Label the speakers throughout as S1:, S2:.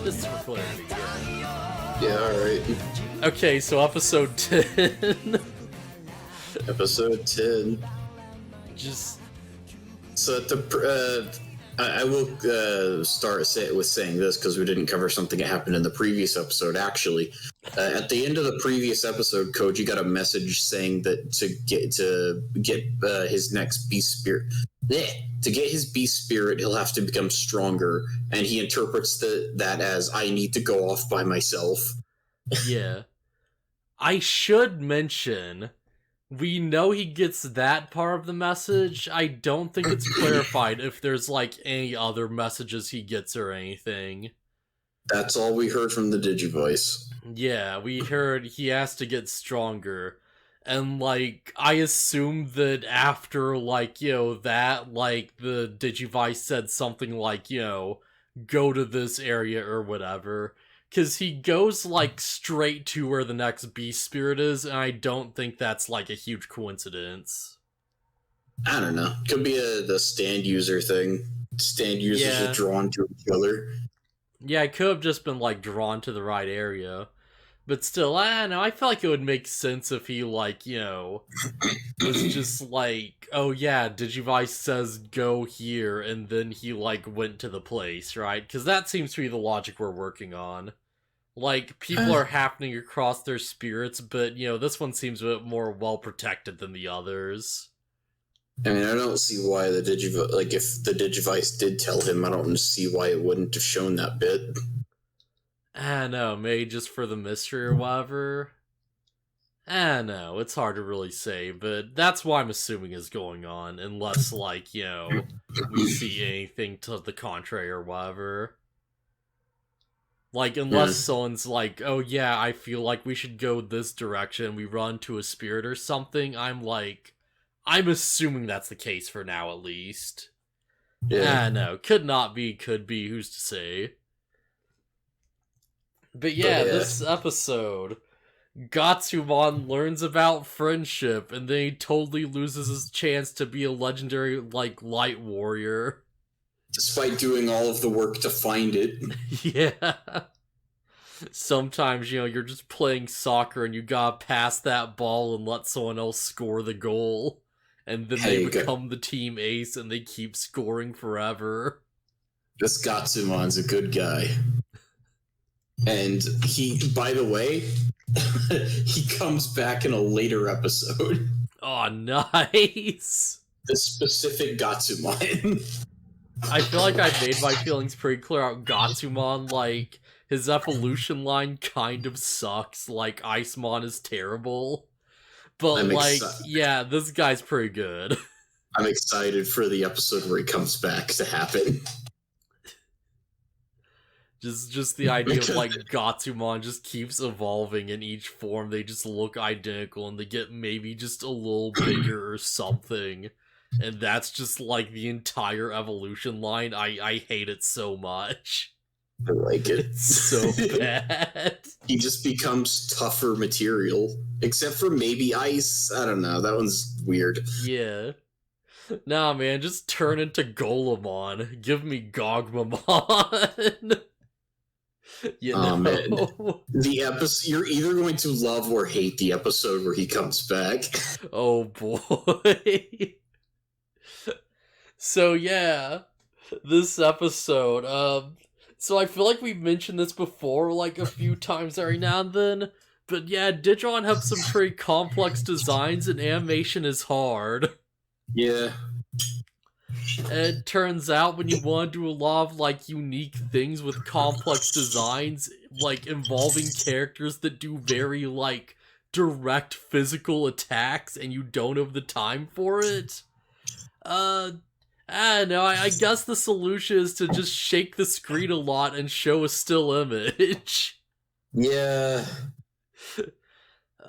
S1: Just for clarity, yeah.
S2: Yeah, alright.
S1: Okay, so episode 10.
S2: Episode 10.
S1: Just...
S2: So at the... I will start with saying this because we didn't cover something that happened in the previous episode, actually. At the end of the previous episode, Koji got a message saying that to get his next beast spirit... To get his beast spirit, he'll have to become stronger, and he interprets that as, I need to go off by myself.
S1: Yeah. I should mention... We know he gets that part of the message. I don't think it's clarified if there's, like, any other messages he gets or anything.
S2: That's all we heard from the Digivoice.
S1: Yeah, we heard he has to get stronger. And, like, I assume that after, like, that, like, the Digivice said something like, go to this area or whatever. Because he goes, like, straight to where the next beast spirit is, and I don't think that's, like, a huge coincidence.
S2: I don't know. Could be the stand user thing. Stand users are drawn to each other.
S1: Yeah, it could have just been, like, drawn to the right area. But still, I don't know, I feel like it would make sense if he, like, was just like, oh yeah, Digivice says go here, and then he, like, went to the place, right? Because that seems to be the logic we're working on. Like, people are happening across their spirits, but, this one seems a bit more well-protected than the others.
S2: I mean, I don't see why the Digivice, like, if the Digivice did tell him, I don't see why it wouldn't have shown that bit.
S1: I don't know, maybe just for the mystery or whatever. I don't know, it's hard to really say, but that's what I'm assuming is going on, unless, like, we see anything to the contrary or whatever. Like, unless someone's like, oh yeah, I feel like we should go this direction, we run to a spirit or something, I'm assuming that's the case for now, at least. Yeah. I don't know, could not be, could be, who's to say? But yeah, this episode, Gotsumon learns about friendship, and then he totally loses his chance to be a legendary, like, light warrior.
S2: Despite doing all of the work to find it.
S1: Yeah. Sometimes, you're just playing soccer and you gotta pass that ball and let someone else score the goal. And then they become the team ace and they keep scoring forever.
S2: This Gotsumon's a good guy. And he, by the way, he comes back in a later episode.
S1: Oh, nice!
S2: The specific Gotsumon.
S1: I feel like I've made my feelings pretty clear out. Gotsumon, like, his evolution line kind of sucks. Like, Icemon is terrible. But, yeah, this guy's pretty good.
S2: I'm excited for the episode where he comes back to happen.
S1: Just the idea of, like, Gotsumon just keeps evolving in each form. They just look identical, and they get maybe just a little bigger or something. And that's just, like, the entire evolution line. I hate it so much.
S2: I like it.
S1: It's so bad.
S2: He just becomes tougher material. Except for maybe ice. I don't know. That one's weird.
S1: Yeah. Nah, man, just turn into Golemon. Give me Gogmamon.
S2: Oh, man. The episode, you're either going to love or hate the episode where he comes back.
S1: Oh, boy. So, yeah. This episode, so I feel like we've mentioned this before, like, a few times every now and then. But yeah, Digimon have some pretty complex designs, and animation is hard.
S2: Yeah.
S1: And it turns out when you want to do a lot of, like, unique things with complex designs, like, involving characters that do very, like, direct physical attacks, and you don't have the time for it, I don't know, I guess the solution is to just shake the screen a lot and show a still image.
S2: Yeah.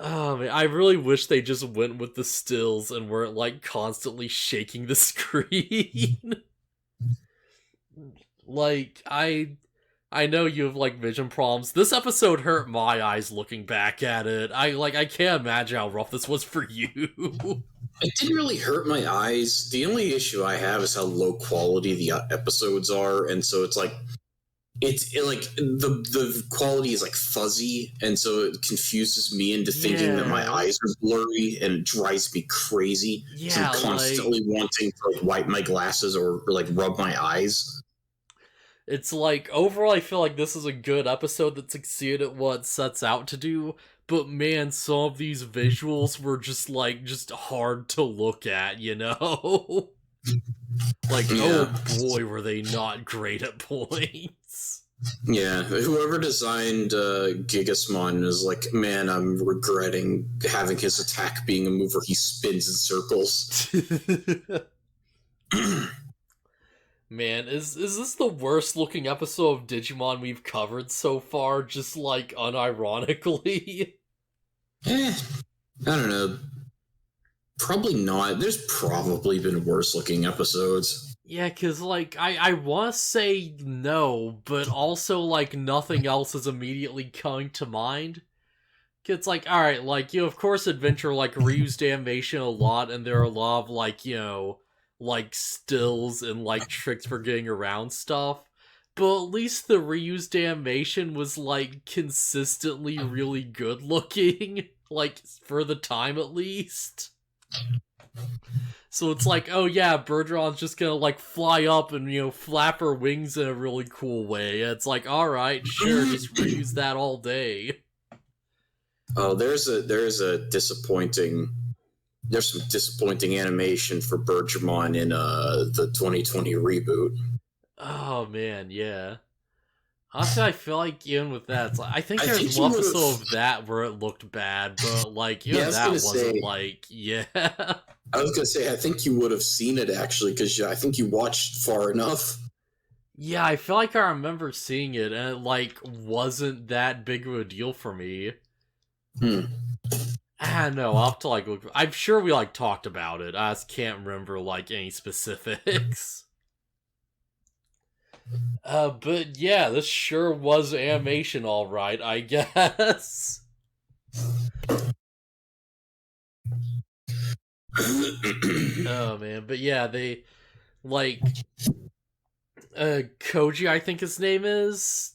S1: Oh man, I really wish they just went with the stills and weren't, like, constantly shaking the screen. Like, I know you have, like, vision problems. This episode hurt my eyes looking back at it. I can't imagine how rough this was for you.
S2: It didn't really hurt my eyes. The only issue I have is how low quality the episodes are, and so it's like, like the quality is like fuzzy, and so it confuses me into thinking that my eyes are blurry, and it drives me crazy. So I'm constantly wanting to like wipe my glasses or like rub my eyes.
S1: It's like, overall I feel like this is a good episode that succeeded at what it sets out to do, but man, some of these visuals were just hard to look at, you know? Like, yeah. Oh boy, were they not great at points.
S2: Yeah, whoever designed Gigasmon is like, man, I'm regretting having his attack being a move where he spins in circles.
S1: Man, is this the worst looking episode of Digimon we've covered so far, just like unironically?
S2: I don't know. Probably not. There's probably been worse looking episodes.
S1: Yeah, because, like, I want to say no, but also, like, nothing else is immediately coming to mind. It's like, alright, like, you of course adventure, like, reused animation a lot, and there are a lot of, like, you know, like, stills and, like, tricks for getting around stuff. But at least the reused animation was, like, consistently really good looking, like, for the time at least. So it's like, oh yeah, Bergeron's just gonna, like, fly up and, you know, flap her wings in a really cool way. It's like, alright, sure, just reuse that all day.
S2: Oh, there's some disappointing animation for Bergemon in the 2020 reboot.
S1: Oh man, yeah. Honestly, I feel like even with that, it's like, I think there's one episode of that where it looked bad, but like even that wasn't like, yeah.
S2: I was gonna say, I think you would have seen it actually, because I think you watched far enough.
S1: Yeah, I feel like I remember seeing it, and it like wasn't that big of a deal for me. I don't know, I'll have to like look. I'm sure we like talked about it. I just can't remember like any specifics. But yeah, this sure was animation, all right, I guess. Oh man, but yeah, they like Koji, I think his name is.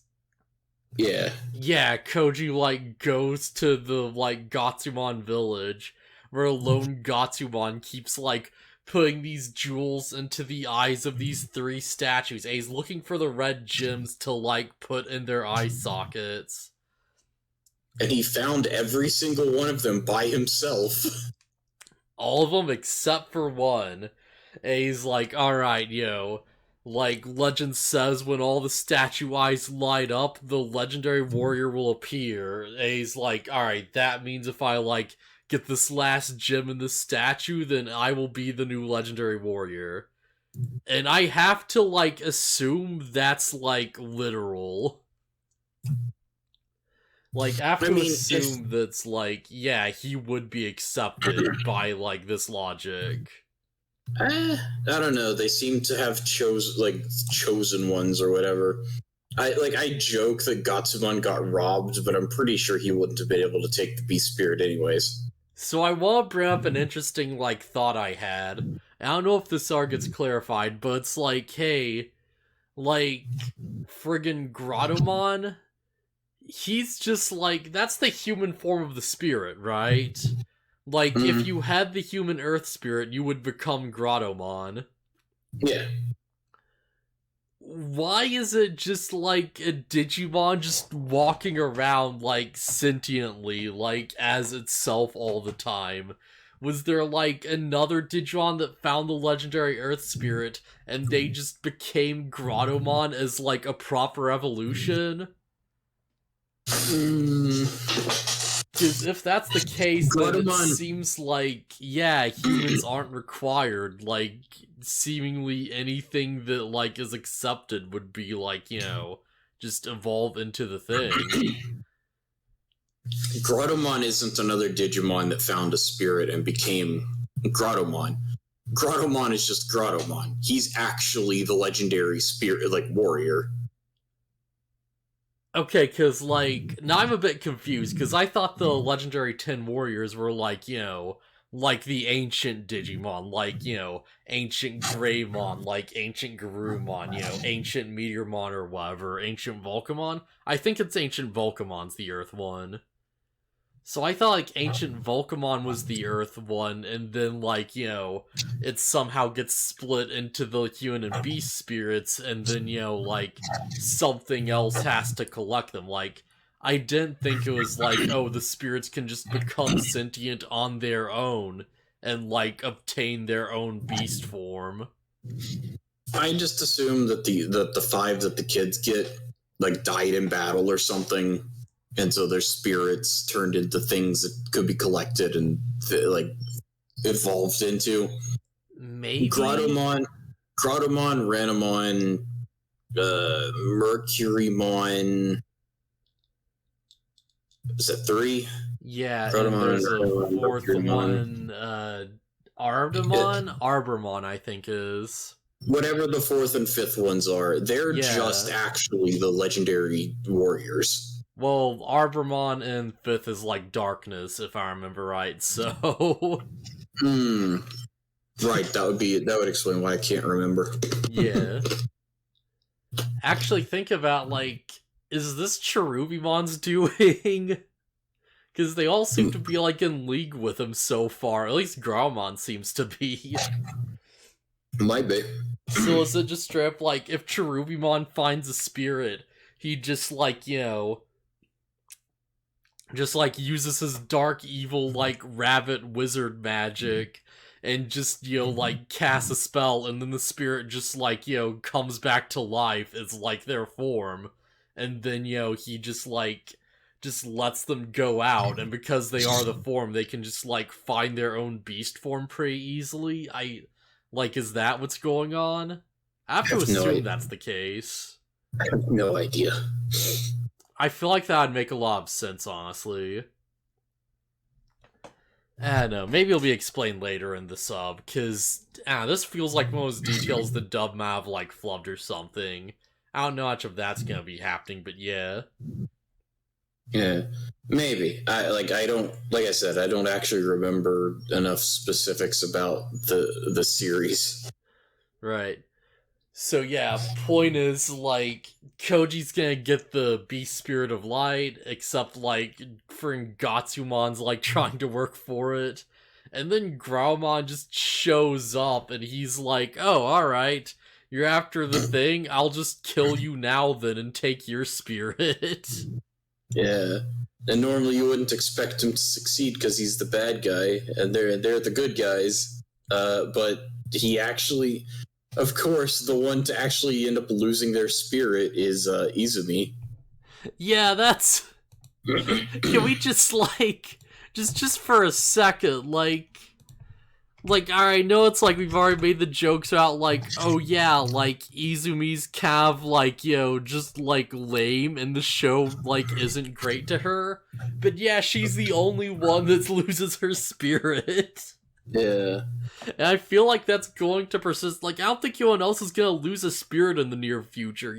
S2: Yeah.
S1: Yeah, Koji like goes to the like Gotsumon village, where a lone Gotsumon keeps like putting these jewels into the eyes of these 3 statues. And he's looking for the red gems to like put in their eye sockets.
S2: And he found every single one of them by himself.
S1: All of them except for one. And he's like, alright, yo. Like, legend says when all the statue eyes light up, the legendary warrior will appear. And he's like, alright, that means if I, like, get this last gem in this statue, then I will be the new legendary warrior. And I have to, like, assume that's, like, literal. Like, I have to assume that's, like, yeah, he would be accepted by, like, this logic.
S2: I don't know. They seem to have chosen ones or whatever. I joke that Gotsumon got robbed, but I'm pretty sure he wouldn't have been able to take the beast spirit anyways.
S1: So I want to bring up an interesting, like, thought I had. I don't know if this arc gets clarified, but it's like, hey, like, friggin' Grottomon, he's just like, that's the human form of the spirit, right? Like, if you had the human earth spirit, you would become Grottomon.
S2: Yeah.
S1: Why is it just, like, a Digimon just walking around, like, sentiently, like, as itself all the time? Was there, like, another Digimon that found the legendary earth spirit, and they just became Grottomon as, like, a proper evolution? Because if that's the case, then it seems like, yeah, humans aren't required. Like, seemingly anything that, like, is accepted would be, like, you know, just evolve into the thing.
S2: Grottomon isn't another Digimon that found a spirit and became Grottomon. Grottomon is just Grottomon. He's actually the legendary spirit, like, warrior.
S1: Okay, because, like, now I'm a bit confused, because I thought the legendary 10 warriors were, like, you know, like the ancient Digimon, like, ancient Greymon, like ancient Garurumon, ancient Meteormon or whatever, ancient Volcamon. I think it's ancient Volcamon's the Earth one. So I thought, like, ancient Volcamon was the Earth one, and then, like, it somehow gets split into the human and beast spirits, and then, like, something else has to collect them. Like, I didn't think it was like, oh, the spirits can just become sentient on their own and, like, obtain their own beast form.
S2: I just assumed that the 5 that the kids get, like, died in battle or something, and so their spirits turned into things that could be collected and, like, evolved into.
S1: Maybe?
S2: Grottomon, Renamon, Mercurymon. Is that 3?
S1: Yeah, and there's a 4th one, Arbomon, I think is.
S2: Whatever the 4th and 5th ones are, they're just actually the legendary warriors.
S1: Well, Arbomon and 5th is like darkness, if I remember right, so...
S2: Right, that would explain why I can't remember.
S1: Yeah. Actually, think about, like, is this Cherubimon's doing? Because they all seem to be, like, in league with him so far. At least Growlmon seems to be.
S2: Might be.
S1: So is it just straight up, like, if Cherubimon finds a spirit, he just, like, just, like, uses his dark, evil, like, rabbit wizard magic, and just, like, casts a spell, and then the spirit just, like, comes back to life as, like, their form. And then, he just, like, just lets them go out, and because they are the form, they can just, like, find their own beast form pretty easily. Like, is that what's going on? I have to assume that's the case.
S2: I have no idea.
S1: I feel like that would make a lot of sense, honestly. I don't know, maybe it'll be explained later in the sub, because this feels like one of those details the dub might have, like, flubbed or something. I don't know how much of that's gonna be happening, but yeah.
S2: Yeah, maybe. Like I said, I don't actually remember enough specifics about the series.
S1: Right. So yeah, point is, like, Koji's gonna get the Beast Spirit of Light, except, like, friggin' Gotsumon's, like, trying to work for it. And then Growlmon just shows up, and he's like, oh, alright, you're after the thing, I'll just kill you now then and take your spirit.
S2: Yeah. And normally you wouldn't expect him to succeed because he's the bad guy, and they're the good guys. But he actually... Of course, the one to actually end up losing their spirit is Izumi.
S1: Yeah, that's... Can we just, like... Just for a second, like, I know it's like we've already made the jokes about, like, oh yeah, like, Izumi's kind of, like, just, like, lame, and the show, like, isn't great to her. But yeah, she's the only one that loses her spirit.
S2: Yeah.
S1: And I feel like that's going to persist. Like, I don't think anyone else is gonna lose a spirit in the near future,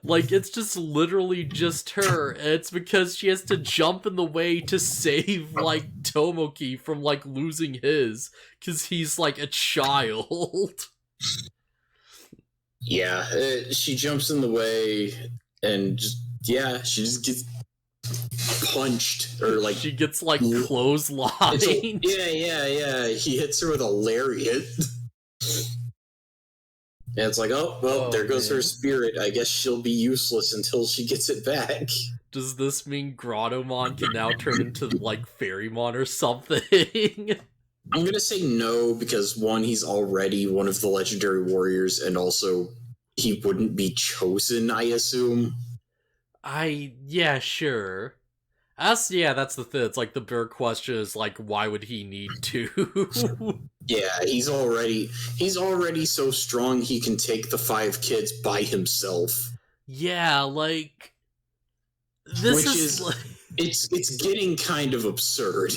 S1: Like, it's just literally just her, and it's because she has to jump in the way to save, like, Tomoki from, like, losing his, because he's, like, a child.
S2: Yeah, she jumps in the way, and she just gets punched, or, like...
S1: She gets, like, clotheslined.
S2: Yeah, he hits her with a lariat. And it's like, oh, well, there goes her spirit. I guess she'll be useless until she gets it back.
S1: Does this mean Grottomon can now turn into, like, Fairymon or something?
S2: I'm gonna say no, because one, he's already one of the legendary warriors, and also, he wouldn't be chosen, I assume.
S1: Yeah, sure. That's the thing. It's like the big question is, like, why would he need to?
S2: Yeah, he's already so strong he can take the 5 kids by himself.
S1: Yeah, like, this is like...
S2: it's getting kind of absurd.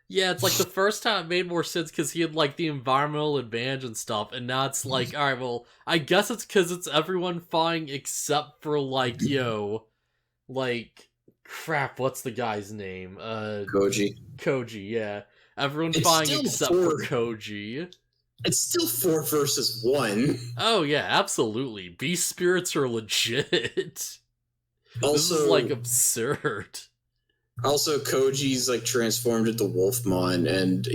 S1: Yeah, it's like the first time it made more sense because he had, like, the environmental advantage and stuff, and now it's like, alright, well, I guess it's because it's everyone fine except for, like, like, Crap, what's the guy's name?
S2: Koji.
S1: Koji, yeah. Everyone
S2: It's
S1: fine
S2: still
S1: except for Koji.
S2: It's still 4 versus 1.
S1: Oh yeah, absolutely. Beast spirits are legit.
S2: Also,
S1: this is like absurd.
S2: Also, Koji's like transformed into Wolfmon, and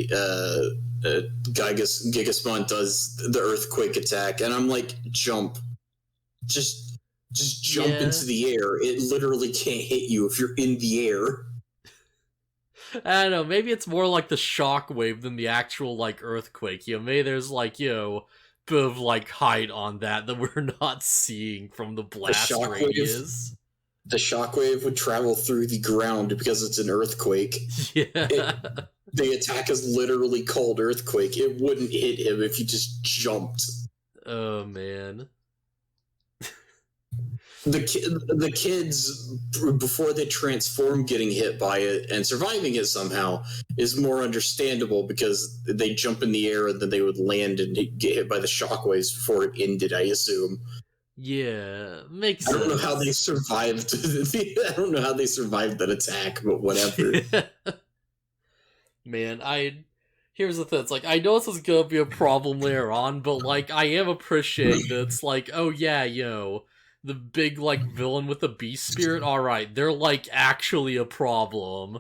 S2: Gigasmon does the earthquake attack, and I'm like, jump, just jump into the air. It literally can't hit you if you're in the air.
S1: I don't know, maybe it's more like the shockwave than the actual, like, earthquake. Maybe there's, like, bit of, like, height on that we're not seeing from the blast radius.
S2: The shockwave would travel through the ground because it's an earthquake.
S1: Yeah.
S2: The attack is literally called earthquake. It wouldn't hit him if you just jumped.
S1: Oh, man.
S2: The kids, before they transform, getting hit by it and surviving it somehow is more understandable because they jump in the air and then they would land and get hit by the shockwaves before it ended, I assume.
S1: Yeah, makes sense.
S2: I don't know how they survived. I don't know how they survived that attack, but whatever.
S1: Man, here's the thing. It's like, I know this is gonna be a problem later on, but like, I am appreciating that it's like, oh yeah, the big, like, villain with the beast spirit, alright, they're, like, actually a problem.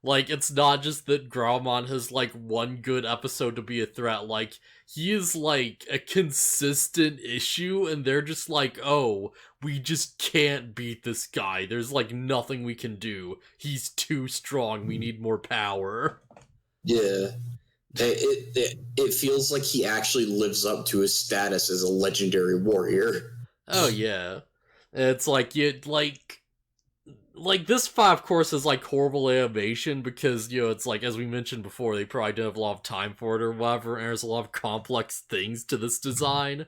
S1: Like, it's not just that Graumon has, like, one good episode to be a threat, like, he is, like, a consistent issue, and they're just like, oh, we just can't beat this guy, there's, like, nothing we can do, he's too strong, we need more power.
S2: Yeah. It feels like he actually lives up to his status as a legendary warrior.
S1: Oh, yeah. It's like, like, this 5 course is, like, horrible animation because, it's like, as we mentioned before, they probably didn't have a lot of time for it or whatever, and there's a lot of complex things to this design.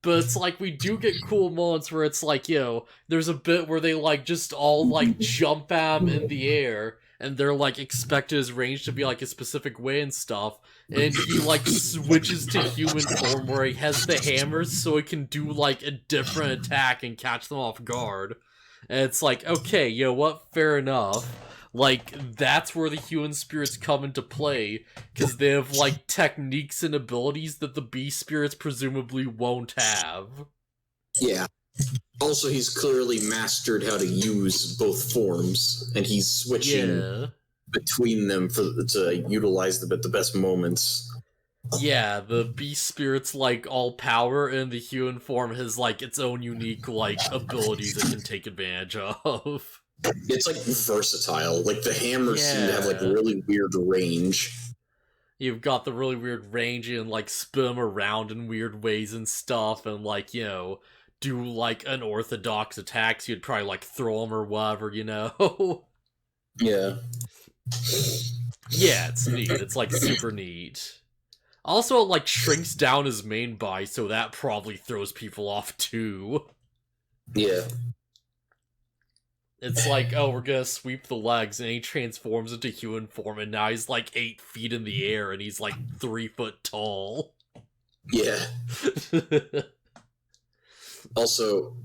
S1: But it's like, we do get cool moments where it's like, there's a bit where they, like, just all, like, jump at him in the air, and they're, like, expected his range to be, like, a specific way and stuff, and he, like, switches to human form where he has the hammers so he can do, like, a different attack and catch them off guard. And it's like, okay, fair enough. Like, that's where the human spirits come into play, because they have, like, techniques and abilities that the beast spirits presumably won't have.
S2: Yeah. Also, he's clearly mastered how to use both forms, and he's switching between them to utilize them at the best moments.
S1: Yeah, the beast spirit's, like, all power, and the human form has, like, its own unique, like, abilities it can take advantage of.
S2: It's, like, versatile. Like, the hammers seem to have, like, really weird range.
S1: You've got the really weird range and, like, spin them around in weird ways and stuff, and, like, do, like, unorthodox attacks. You'd probably, like, throw them or whatever,
S2: Yeah.
S1: Yeah, it's neat. It's, like, super neat. Also, it, like, shrinks down his main body, so that probably throws people off, too.
S2: Yeah.
S1: It's like, oh, we're gonna sweep the legs, and he transforms into human form, and now he's, like, 8 feet in the air, and he's, like, 3 foot tall.
S2: Yeah. Also,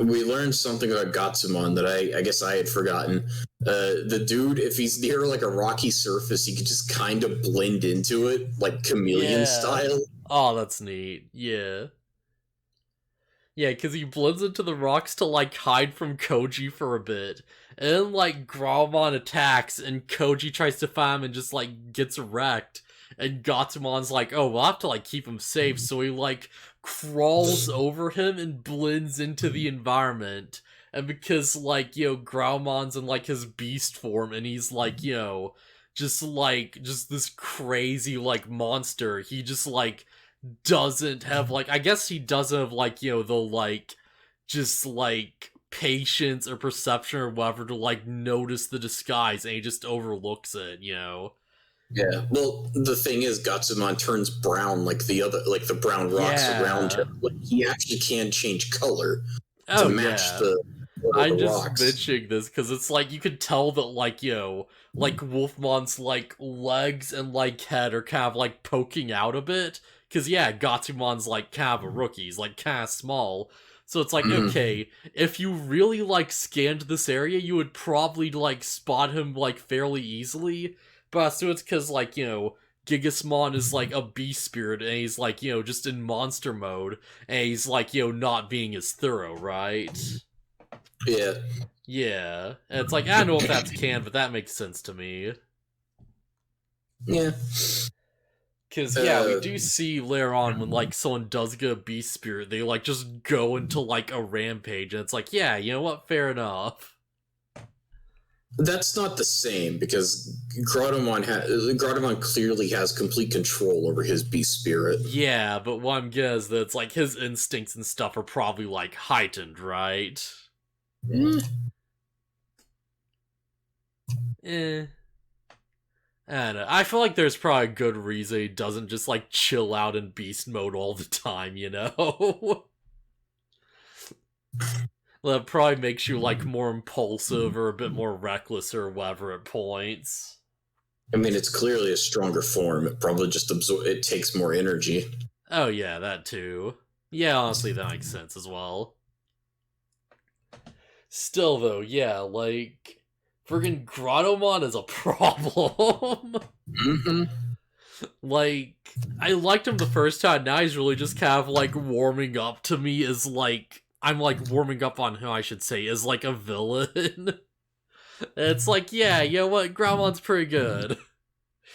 S2: we learned something about Gotsumon that I guess I had forgotten. The dude, if he's near, like, a rocky surface, he can just kind of blend into it, like, chameleon style.
S1: Oh, that's neat. Yeah. Yeah, because he blends into the rocks to, like, hide from Koji for a bit. And then, like, Graumon attacks, and Koji tries to find him and just, like, gets wrecked. And Gotsumon's like, oh, we'll have to, like, keep him safe. So he, like, crawls over him and blends into the environment. And because, like, Graumon's in, like, his beast form, and he's, like, just this crazy, like, monster, he just, like, doesn't have, like, I guess he doesn't have, like, the, like, just, like, patience or perception or whatever to, like, notice the disguise, and he just overlooks it,
S2: Yeah, well, the thing is, Gotsumon turns brown like the brown rocks around him. Like, he actually can change color to match the
S1: I'm just
S2: rocks.
S1: mentioning this because it's like, you can tell that, like, like, Wolfmon's, like, legs and, like, head are kind of, like, poking out a bit. Because, Gotsumon's, like, kind of a rookie. He's, like, kind of small. So it's like, okay, if you really, like, scanned this area, you would probably, like, spot him, like, fairly easily. But I assume it's because, like, Gigasmon is, like, a beast spirit, and he's, like, just in monster mode, and he's, like, not being as thorough, right?
S2: Yeah.
S1: Yeah. And it's like, I don't know if that's canon, but that makes sense to me.
S2: Yeah.
S1: Because, we do see later on when, like, someone does get a beast spirit, they, like, just go into, like, a rampage, and it's like, yeah, you know what, fair enough.
S2: That's not the same, because Grotomon clearly has complete control over his beast spirit.
S1: Yeah, but what I'm getting is that it's, like, his instincts and stuff are probably, like, heightened, right? I don't know. I feel like there's probably a good reason he doesn't just, like, chill out in beast mode all the time, That probably makes you, like, more impulsive or a bit more reckless or whatever at points.
S2: I mean, it's clearly a stronger form. It probably just it takes more energy.
S1: Oh yeah, that too. Yeah, honestly, that makes sense as well. Still, though, yeah, like, friggin' Grottomon is a problem. Like, I liked him the first time, now he's really just kind of, like, warming up to me as, like, I'm, like, warming up on him, I should say, as, like, a villain. It's like, yeah, you know what, Grottomon's pretty good.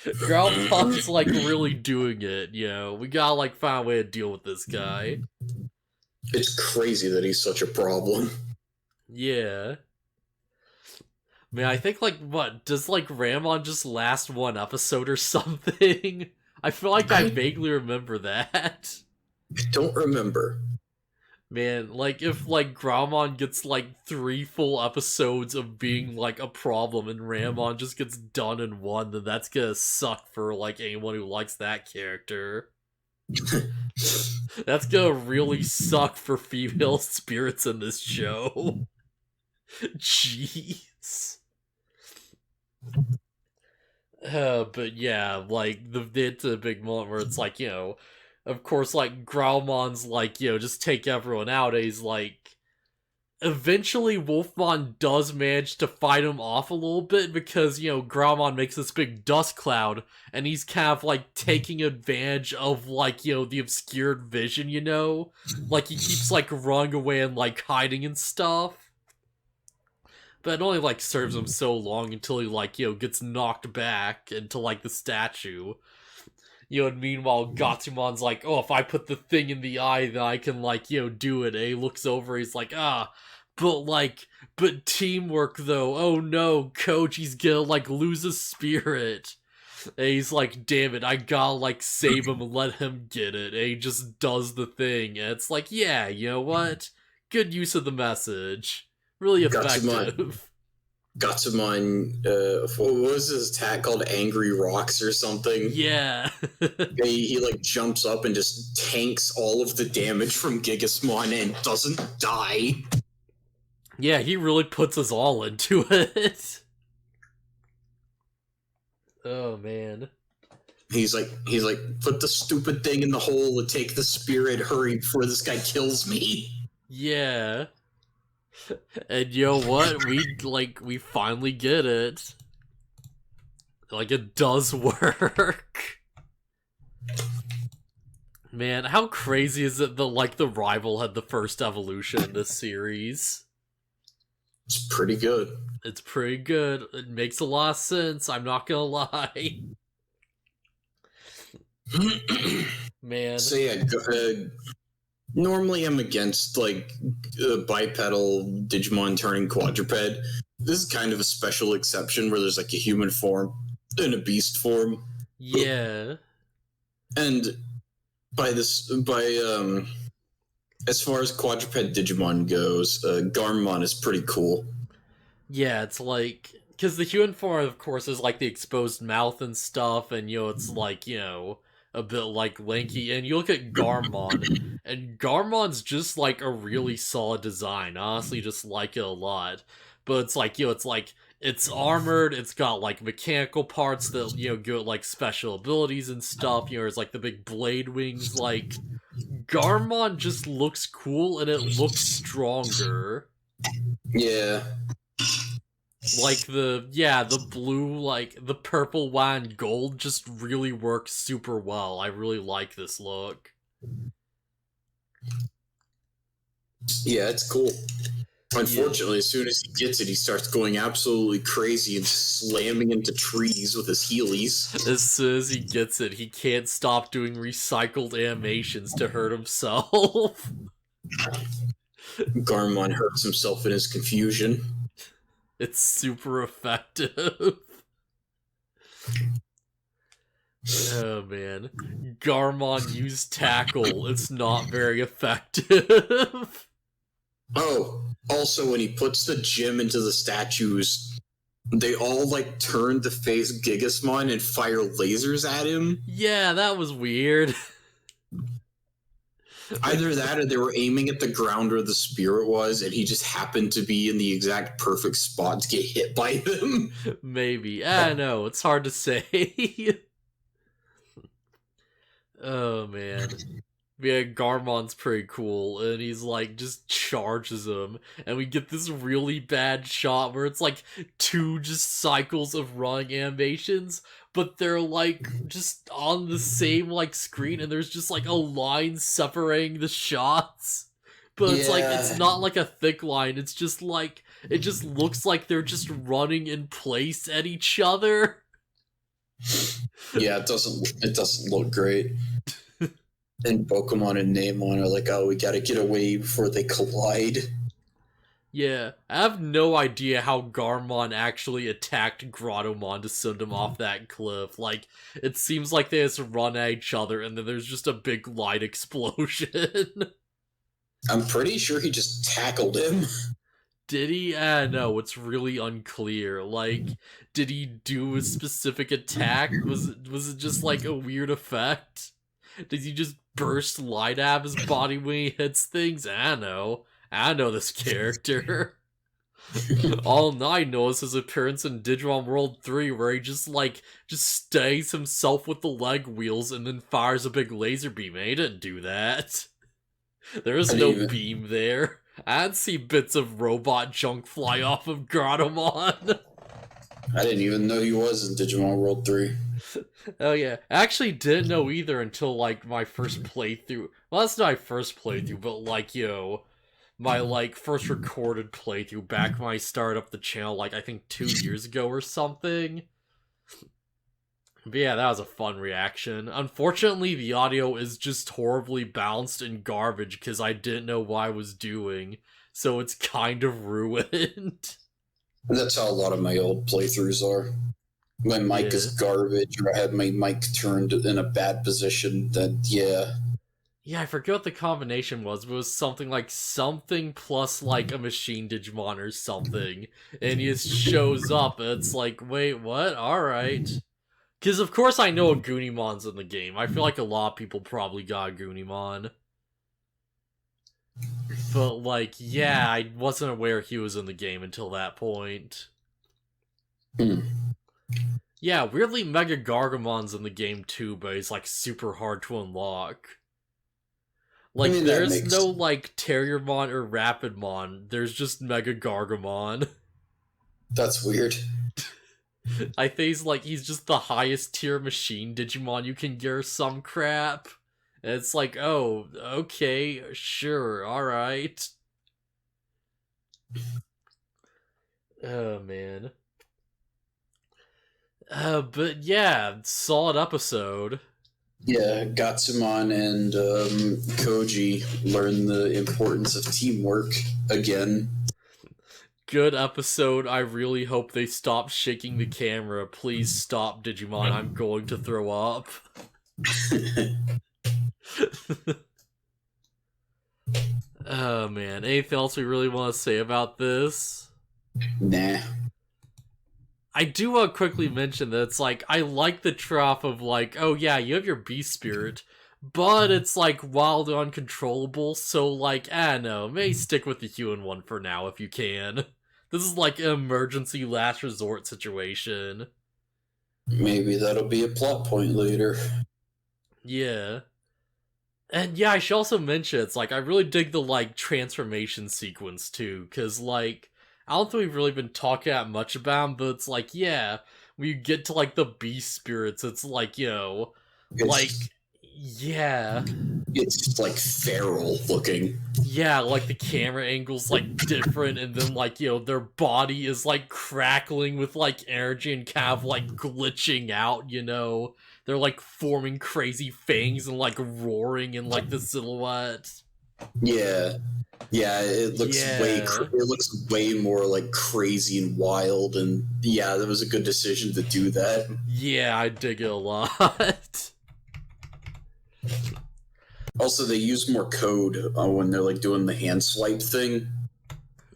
S1: Grottomon's, like, really doing it, we gotta, like, find a way to deal with this guy.
S2: It's crazy that he's such a problem.
S1: Yeah. I mean, I think, like, what, does, like, Ramon just last one episode or something? I feel like I vaguely remember that.
S2: I don't remember.
S1: Man, like, if, like, Grammon gets, like, 3 full episodes of being, like, a problem and Ramon just gets done in one, then that's gonna suck for, like, anyone who likes that character. That's gonna really suck for female spirits in this show. Jeez. But yeah, like, it's a big moment where it's like, of course, like, Growlmon's like, just take everyone out, and he's like, eventually Wolfmon does manage to fight him off a little bit, because, Growlmon makes this big dust cloud, and he's kind of, like, taking advantage of, like, the obscured vision, like, he keeps, like, running away and, like, hiding and stuff. But it only, like, serves him so long until he, like, gets knocked back into, like, the statue. And meanwhile, Gotsumon's like, oh, if I put the thing in the eye, then I can, like, do it. And he looks over, he's like, but teamwork, though. Oh, no, Koji's gonna, like, lose his spirit. And he's like, damn it, I gotta, like, save him and let him get it. And he just does the thing. And it's like, yeah, you know what? Good use of the message. Really effective.
S2: Gotsumon, what was his attack called? Angry Rocks or something?
S1: Yeah.
S2: he like jumps up and just tanks all of the damage from Gigasmon and doesn't die.
S1: Yeah, he really puts us all into it. Oh man.
S2: He's like, put the stupid thing in the hole and take the spirit, hurry before this guy kills me.
S1: Yeah. And you know what? We finally get it. Like, it does work. Man, how crazy is it that, like, the rival had the first evolution in this series?
S2: It's pretty good.
S1: It's pretty good. It makes a lot of sense, I'm not gonna lie. Man.
S2: So yeah, normally I'm against, like, bipedal Digimon turning quadruped. This is kind of a special exception where there's, like, a human form and a beast form.
S1: Yeah.
S2: And as far as quadruped Digimon goes, Garmon is pretty cool.
S1: Yeah, it's like, because the human form, of course, is like the exposed mouth and stuff, and it's like, a bit like lanky, and you look at Garmon, and Garmon's just like a really solid design. I honestly just like it a lot. But it's like, it's armored, it's got like mechanical parts that, give it like special abilities and stuff, there's like the big blade wings, like Garmon just looks cool and it looks stronger.
S2: Yeah.
S1: Like the blue, like the purple, white, and gold just really works super well. I really like this look.
S2: Yeah, it's cool. Unfortunately, as soon as he gets it, he starts going absolutely crazy and slamming into trees with his heelys.
S1: As soon as he gets it, he can't stop doing recycled animations to hurt himself.
S2: Garmon hurts himself in his confusion.
S1: It's super effective. Oh man. Garmon used tackle. It's not very effective.
S2: Oh, also when he puts the gem into the statues, they all like turn to face Gigasmon and fire lasers at him.
S1: Yeah, that was weird.
S2: Either that or they were aiming at the ground where the spirit was, and he just happened to be in the exact perfect spot to get hit by them.
S1: Maybe. I know, it's hard to say. Oh man. Yeah, Garmon's pretty cool, and he's like, just charges him, and we get this really bad shot where it's like 2 just cycles of running animations, but they're like just on the same like screen, and there's just like a line separating the shots. But it's like, it's not like a thick line, it's just like, it just looks like they're just running in place at each other.
S2: Yeah, it doesn't look great. And Pokemon and Namon are like, oh, we gotta get away before they collide.
S1: Yeah, I have no idea how Garmon actually attacked Grottomon to send him off that cliff. Like, it seems like they just run at each other and then there's just a big light explosion.
S2: I'm pretty sure he just tackled him.
S1: Did he? No, it's really unclear. Like, did he do a specific attack? Was it just like a weird effect? Did he just burst light out of his body when he hits things? I know this character. All I know is his appearance in Digimon World 3 where he just stays himself with the leg wheels and then fires a big laser beam. He didn't do that. There is no beam there. I'd see bits of robot junk fly off of Grottomon.
S2: I didn't even know he was in Digimon World 3.
S1: Oh yeah, I actually didn't know either until like my first playthrough. Well, that's not my first playthrough, but like, my like first recorded playthrough back when I started up the channel, like I think 2 years ago or something. But yeah, that was a fun reaction. Unfortunately, the audio is just horribly balanced and garbage because I didn't know what I was doing, so it's kind of ruined.
S2: That's how a lot of my old playthroughs are. My mic is garbage, or I have my mic turned in a bad position, then yeah.
S1: Yeah, I forget what the combination was, but it was something like something plus like a machine Digimon or something. And he just shows up and it's like, wait, what? Alright. Because of course I know a Goonimon's in the game. I feel like a lot of people probably got a Goonimon. But like, yeah, I wasn't aware he was in the game until that point. Yeah, weirdly Mega Gargamon's in the game too, but he's like super hard to unlock. Like, there's no, like, Terriermon or Rapidmon. There's just Mega Gargamon.
S2: That's weird.
S1: I think he's just the highest tier machine Digimon you can get or some crap. And it's like, oh, okay, sure, alright. Oh, man. But yeah, solid episode.
S2: Yeah, Gotsumon and Koji learn the importance of teamwork again.
S1: Good episode. I really hope they stop shaking the camera. Please stop, Digimon. I'm going to throw up. Oh, man. Anything else we really want to say about this?
S2: Nah. I
S1: do want to quickly mention that it's like, I like the trough of like, oh yeah, you have your beast spirit, but it's like wild and uncontrollable, so like, I don't know, maybe stick with the human one for now if you can. This is like an emergency last resort situation.
S2: Maybe that'll be a plot point later.
S1: Yeah. And yeah, I should also mention, it's like, I really dig the, like, transformation sequence, too, because, like, I don't think we've really been talking that much about them, but it's like, yeah, when you get to, like, the beast spirits, it's like, like,
S2: It's
S1: yeah.
S2: it's like feral looking.
S1: Yeah, like, the camera angle's, like, different, and then, like, their body is, like, crackling with, like, energy and kind of, like, glitching out, They're, like, forming crazy fangs and, like, roaring in, like, the silhouette.
S2: Yeah, yeah. It looks
S1: Yeah.
S2: it looks way more like crazy and wild, and yeah, that was a good decision to do that.
S1: Yeah, I dig it a lot.
S2: Also, they use more code when they're like doing the hand swipe thing,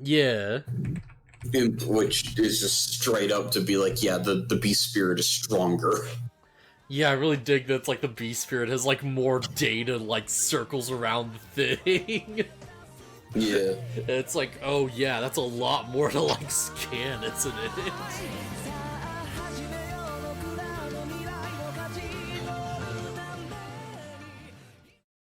S1: Yeah.
S2: which is just straight up to be like, yeah, the beast spirit is stronger.
S1: Yeah, I really dig that it's like the beast spirit has like more data like circles around the thing.
S2: Yeah.
S1: It's like, oh yeah, that's a lot more to like scan, isn't it?